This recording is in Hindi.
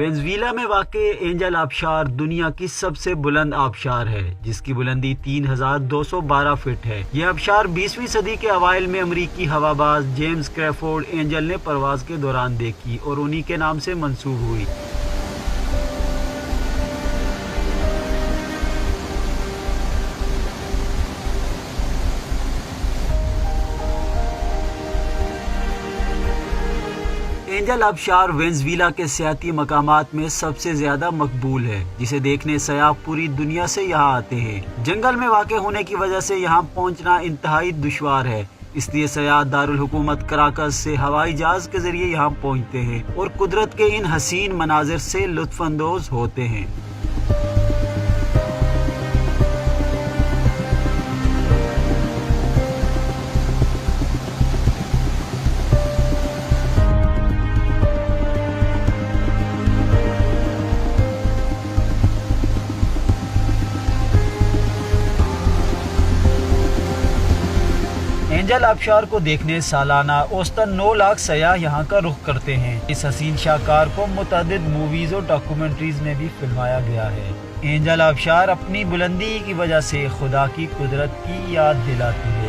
वेनेजुएला में वाक़े एंजल आबशार दुनिया की सबसे बुलंद आबशार है, जिसकी बुलंदी 3212 फीट है। यह आबशार 20वीं सदी के अवाइल में अमरीकी हवाबाज जेम्स क्रैफोर्ड एंजल ने परवाज के दौरान देखी और उन्हीं के नाम से मंसूब हुई। एंजल आबशार वेनेजुएला के सियाती मकामात में सबसे ज्यादा मकबूल है, जिसे देखने सयाह पूरी दुनिया से यहाँ आते हैं। जंगल में वाक़े होने की वजह से यहाँ पहुँचना इंतहाई दुश्वार है, इसलिए सयाह दारुल हुकूमत कराकस से हवाई जहाज के जरिए यहाँ पहुँचते हैं और कुदरत के इन हसीन मनाजिर से लुत्फानंदोज होते हैं। एंजल आबशार को देखने सालाना औसतन 9 लाख सयाह यहाँ का रुख करते हैं। इस हसीन शाहकार को मुतअद्दिद मूवीज और डॉक्यूमेंट्रीज में भी फिल्माया गया है। एंजल आबशार अपनी बुलंदी की वजह से खुदा की कुदरत की याद दिलाती है।